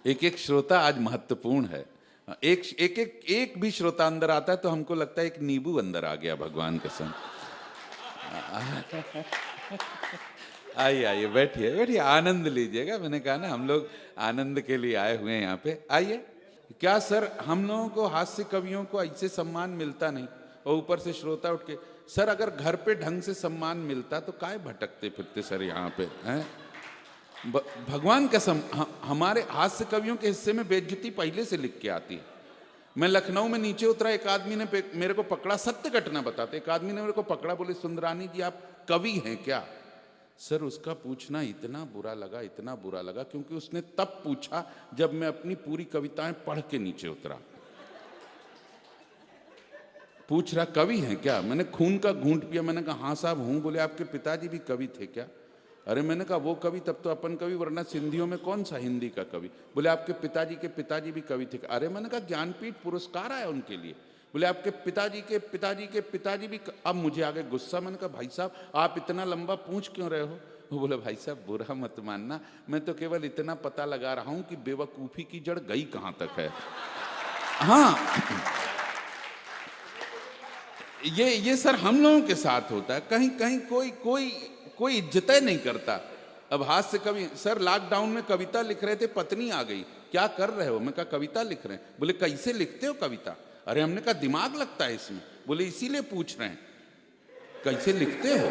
एक एक श्रोता आज महत्वपूर्ण है। एक भी श्रोता अंदर आता है तो हमको लगता है एक नींबू अंदर आ गया भगवान के संग। आइए आइए, बैठिए बैठिए, आनंद लीजिएगा। मैंने कहा ना हम लोग आनंद के लिए आए हुए हैं यहाँ पे। आइए। क्या सर, हम लोगों को हास्य कवियों को ऐसे सम्मान मिलता नहीं, और ऊपर से श्रोता उठ के, सर अगर घर पे ढंग से सम्मान मिलता तो काहे भटकते फिरते सर यहाँ पे हैं? भगवान कसम, हमारे हास्य कवियों के हिस्से में बेइज्जती पहले से लिख के आती है। मैं लखनऊ में नीचे उतरा, एक आदमी ने मेरे को पकड़ा, सत्य घटना बताते, एक आदमी ने मेरे को पकड़ा, बोले सुंदरानी जी आप कवि हैं क्या? सर उसका पूछना इतना बुरा लगा, इतना बुरा लगा, क्योंकि उसने तब पूछा जब मैं अपनी पूरी कविताएं पढ़ के नीचे उतरा। पूछ रहा कवि हैं क्या? मैंने खून का घूंट पिया। मैंने कहा हाँ साहब हूं। बोले आपके पिताजी भी कवि थे क्या? अरे मैंने कहा वो कवि तब तो अपन कवि, वरना सिंधियों में कौन सा हिंदी का कवि? बोले आपके पिताजी भी कवि थे। अरे मैंने कहा ज्ञानपीठ पुरस्कार आया उनके लिए। बोले आपके पिताजी भी अब मुझे आ गए गुस्सा। मैंने कहा भाई साहब आप इतना लंबा पूछ क्यों रहे हो? वो बोले भाई साहब बुरा मत मानना, मैं तो केवल इतना पता लगा रहा हूं कि बेवकूफ़ी की जड़ गई कहां तक है। हाँ, ये सर हम लोगों के साथ होता है। कहीं कहीं कोई इज्जत नहीं करता। अब हास्य कवि, सर लॉकडाउन में कविता लिख रहे थे, पत्नी आ गई, क्या कर रहे हो? मैं कहा कविता लिख रहे हैं। बोले कैसे लिखते हो कविता? अरे हमने कहा दिमाग लगता है इसमें। बोले इसीलिए पूछ रहे हैं कैसे लिखते हो।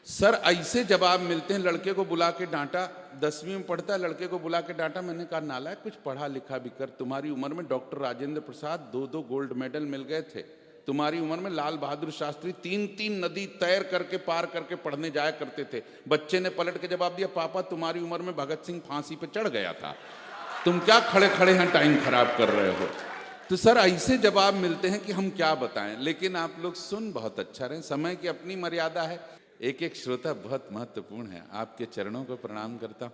सर ऐसे जवाब मिलते हैं। लड़के को बुला के डांटा, 10वीं में पढ़ता है, लड़के को बुला के डांटा। मैंने कहा नालायक कुछ पढ़ा लिखा भी कर, तुम्हारी उम्र में doctor Rajendra Prasad 2 gold medal मिल गए थे, तुम्हारी उम्र में लाल बहादुर शास्त्री 3 नदी तैर करके पार करके पढ़ने जाया करते थे। बच्चे ने पलट के जवाब दिया पापा तुम्हारी उम्र में भगत सिंह फांसी पे चढ़ गया था, तुम क्या खड़े खड़े हैं टाइम खराब कर रहे हो। तो सर ऐसे जवाब मिलते हैं कि हम क्या बताएं, लेकिन आप लोग सुन बहुत अच्छा रहे। समय की अपनी मर्यादा है। एक एक श्रोता बहुत महत्वपूर्ण है। आपके चरणों को प्रणाम करता हूँ,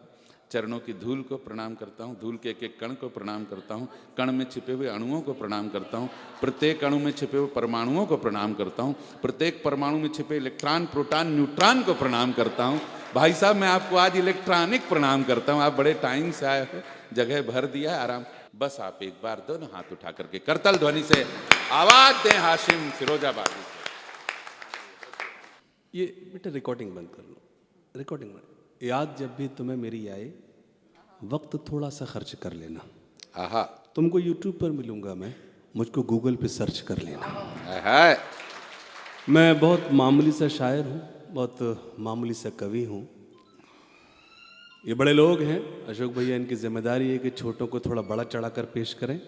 चरणों की धूल को प्रणाम करता हूँ, धूल के एक एक कण को प्रणाम करता हूँ, कण में छिपे हुए अणुओं को प्रणाम करता हूँ, प्रत्येक अणु में छिपे हुए परमाणुओं को प्रणाम करता हूँ, प्रत्येक परमाणु में छिपे इलेक्ट्रॉन प्रोटॉन न्यूट्रॉन को प्रणाम करता हूँ। भाई साहब मैं आपको आज इलेक्ट्रॉनिक प्रणाम करता हूँ। आप बड़े टाइम से आए हो, जगह भर दिया आराम। बस आप एक बार दोनों हाथ उठा करके करतल ध्वनि से आवाज दें हाशिम फिरोजाबादी। ये बेटा रिकॉर्डिंग बंद कर लो, रिकॉर्डिंग बंद। याद जब भी तुम्हें मेरी आए वक्त थोड़ा सा खर्च कर लेना। आहा, तुमको यूट्यूब पर मिलूंगा मैं, मुझको गूगल पे सर्च कर लेना। आहा। मैं बहुत मामूली सा शायर हूँ, बहुत मामूली सा कवि हूँ। ये बड़े लोग हैं अशोक भैया, इनकी जिम्मेदारी है कि छोटों को थोड़ा बड़ा चढ़ा कर पेश करें।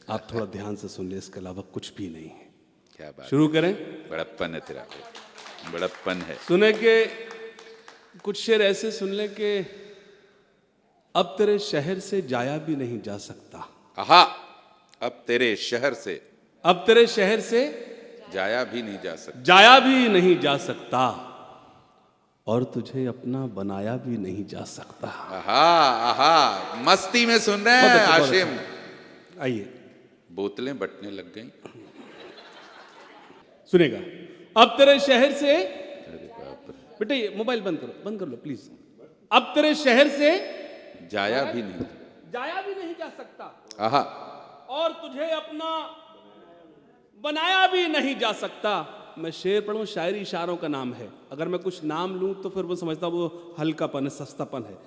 आप थोड़ा ध्यान से सुन ले, इसके अलावा कुछ भी नहीं है। क्या बात, शुरू करें। बड़प्पन है तेरा, बड़प्पन है। सुने के कुछ शेर ऐसे सुन ले कि अब तेरे शहर से जाया भी नहीं जा सकता। आहा, अब तेरे शहर से, अब तेरे शहर से जाया भी नहीं जा सकता, जाया भी नहीं जा सकता, और तुझे अपना बनाया भी नहीं जा सकता। आहा आहा, मस्ती में सुन रहे हैं हाशिम। आइए बोतलें बटने लग गई। सुनेगा। अब तेरे शहर से, अरे बाप रे, बेटा ये मोबाइल बंद कर लो प्लीज। अब तेरे शहर से जाया भी नहीं, जाया भी नहीं जा सकता, आहा, और तुझे अपना बनाया भी नहीं जा सकता। मैं शेर पढ़ूं, शायरी इशारों का नाम है। अगर मैं कुछ नाम लूं तो फिर वो समझता वो हल्कापन है, सस्तापन है।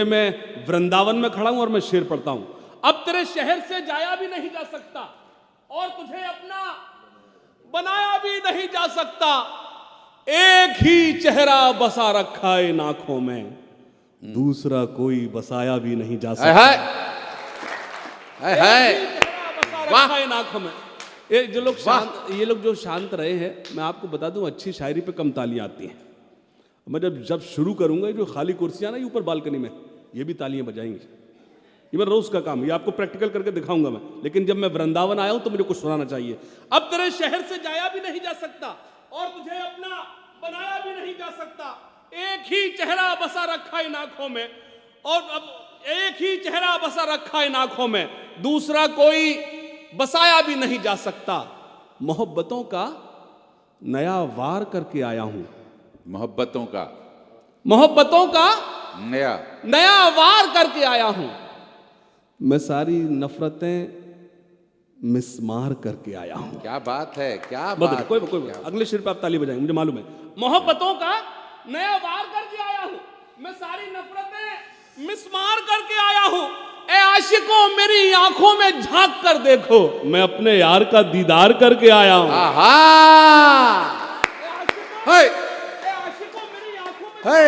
मैं वृंदावन में खड़ा हूं और मैं शेर पढ़ता हूं। अब तेरे शहर से जाया भी नहीं जा सकता, और तुझे अपना बनाया भी नहीं जा सकता। एक ही चेहरा बसा रखा है आंखों में, दूसरा कोई बसाया भी नहीं जा सकता। वाह, आंखों में ये लोग जो शांत रहे हैं, मैं आपको बता दूं अच्छी शायरी पे कम तालियां आती हैं। मैं जब शुरू करूंगा, जो खाली कुर्सियां ना ये ऊपर बालकनी में, ये भी तालियां बजाएंगी। ये मेरा रोज का काम है, ये आपको प्रैक्टिकल करके दिखाऊंगा मैं। लेकिन जब मैं वृंदावन आया हूं तो मुझे कुछ सुनाना चाहिए। अब तेरे शहर से जाया भी नहीं जा सकता, और तुझे अपना बनाया भी नहीं जा सकता। एक ही चेहरा बसा रखा इन आंखों में, और अब एक ही चेहरा बसा रखा इन आंखों में, दूसरा कोई बसाया भी नहीं जा सकता। मोहब्बतों का नया वार करके आया हूं, मोहब्बतों का मोहब्बतों का नया नया वार करके आया हूं। मैं सारी नफरतें मिसमार करके आया हूं। क्या बात है, क्या बदल बात कोई है, कोई क्या- अगले शेर पे आप ताली बजाएंगे, मुझे मालूम है। मोहब्बतों का नया वार करके आया हूं, मैं सारी नफरतें मिसमार करके आया हूं। ए आशिकों मेरी आंखों में झांक कर देखो, मैं अपने यार का दीदार करके आया हूं। आहा, ए आशिकों, है, ए आशिकों मेरी आंखों में है,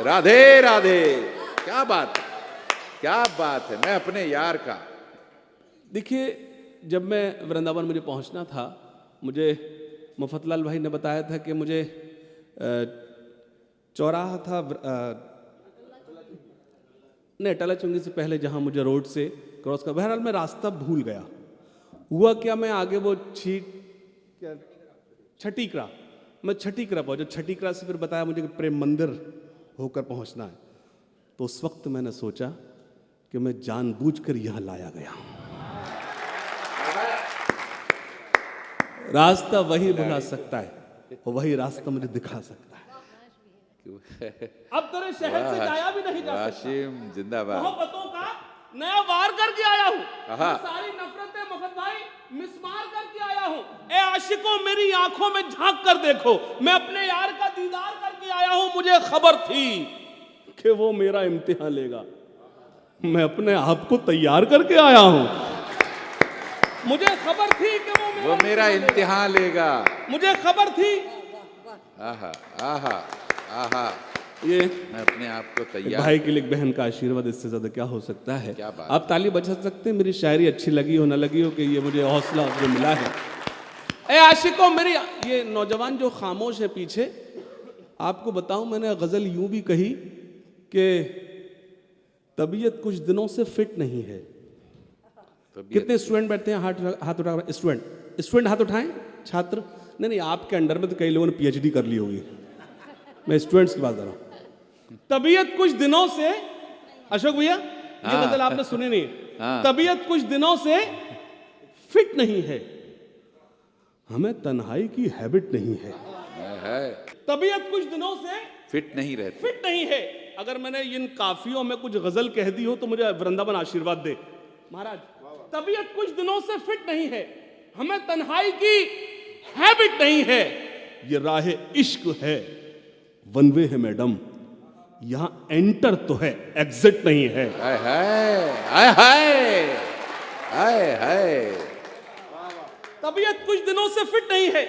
राधे राधे, क्या बात है, क्या बात है, मैं अपने यार का। देखिए, जब मैं वृंदावन मुझे पहुंचना था, मुझे मुफतलाल भाई ने बताया था कि मुझे चौराहा था नहीं, टला चुंगी से पहले जहां मुझे रोड से क्रॉस कर, बहरहाल मैं रास्ता भूल गया। हुआ क्या, मैं आगे वो छठीकरा, मैं छठीकरा पहुंचा। छठीकरा से फिर बताया मुझे कि प्रेम मंदिर होकर पहुंचना है। तो उस वक्त मैंने सोचा कि मैं जानबूझकर यहां लाया गया हूं। रास्ता वही भुला सकता है और वही रास्ता मुझे दिखा सकता है। अब तेरे शहर से जाया भी नहीं जा सकता। वाशिम जिंदाबाद। मोहब्बतों का नया वार करके आया हूँ, आहा। मैं सारी नफरतें मफत भाई मिसमार करके आया हूँ। ए आशिकों मेरी आंखों में झांक कर देखो, मैं अपने यार का दीदार करके आया हूँ। मुझे खबर थी कि वो मेरा इम्तिहान लेगा, मैं अपने आप को तैयार करके आया हूँ। मुझे खबर थी कि वो मेरा इम्तिहान लेगा। मुझे खबर थी। आहा, आहा, आहा, ये मैं अपने आप को एक तैयार। भाई के लिए एक बहन का आशीर्वाद, इससे ज्यादा क्या हो सकता है। क्या बात आप ताली बजा सकते हैं, मेरी शायरी अच्छी लगी हो ना लगी हो, कि ये मुझे हौसला जो मिला है। ए आशिकों मेरी, ये नौजवान जो खामोश है पीछे, आपको बताऊं, मैंने गजल यूं भी कही कि तबीयत कुछ दिनों से फिट नहीं है। कितने स्टूडेंट बैठते हैं, हाथ उठा, स्टूडेंट हाथ उठाएं। छात्र नहीं, आपके अंडर में तो कई लोगों ने पीएचडी कर ली होगी, मैं स्टूडेंट्स की बात कर रहा हूं। तबीयत कुछ दिनों से, अशोक भैया ये गजल आपने सुनी नहीं। तबीयत कुछ दिनों से फिट नहीं है, हमें तन्हाई की हैबिट नहीं है। तबीयत कुछ दिनों से फिट नहीं रहती। फिट नहीं है। अगर मैंने इन काफियों में कुछ गजल कह दी हो तो मुझे वृंदावन आशीर्वाद दे महाराज। तबीयत कुछ दिनों से फिट नहीं है, हमें तन्हाई की हैबिट नहीं है। ये राह इश्क है, वन वे है मैडम, यहां एंटर तो है, एग्जिट नहीं है। हाय हाय, हाय हाय, हाय हाय। तबीयत कुछ दिनों से फिट नहीं है,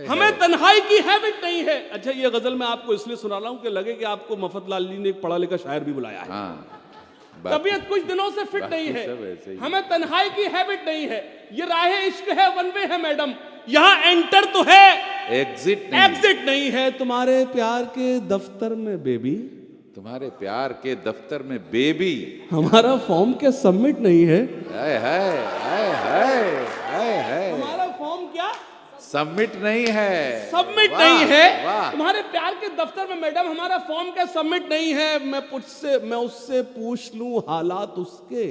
हमें तन्हाई की हैबिट नहीं है। अच्छा, ये गजल मैं आपको इसलिए सुना रहा हूं कि लगे कि आपको मफतलाल जी ने एक पढ़ा लिखा शायर भी बुलाया है। तबीयत कुछ दिनों से फिट नहीं है, हमें तन्हाई की हैबिट नहीं है। ये राह इश्क है, वन वे है मैडम, यहां एंटर तो है, एग्जिट नहीं है। तुम्हारे प्यार के दफ्तर में बेबी, तुम्हारे प्यार के दफ्तर में बेबी, हमारा फॉर्म क्या सबमिट नहीं है। हाय हाय, हाय हाय, हाय हाय। हमारा फॉर्म क्या सबमिट नहीं है, सबमिट वाह, नहीं है। वाह। तुम्हारे प्यार के दफ्तर में मैडम, हमारा फॉर्म क्या सबमिट नहीं है। मैं उससे पूछ लूं हालात उसके,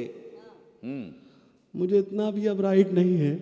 मुझे इतना भी अब राइट नहीं है।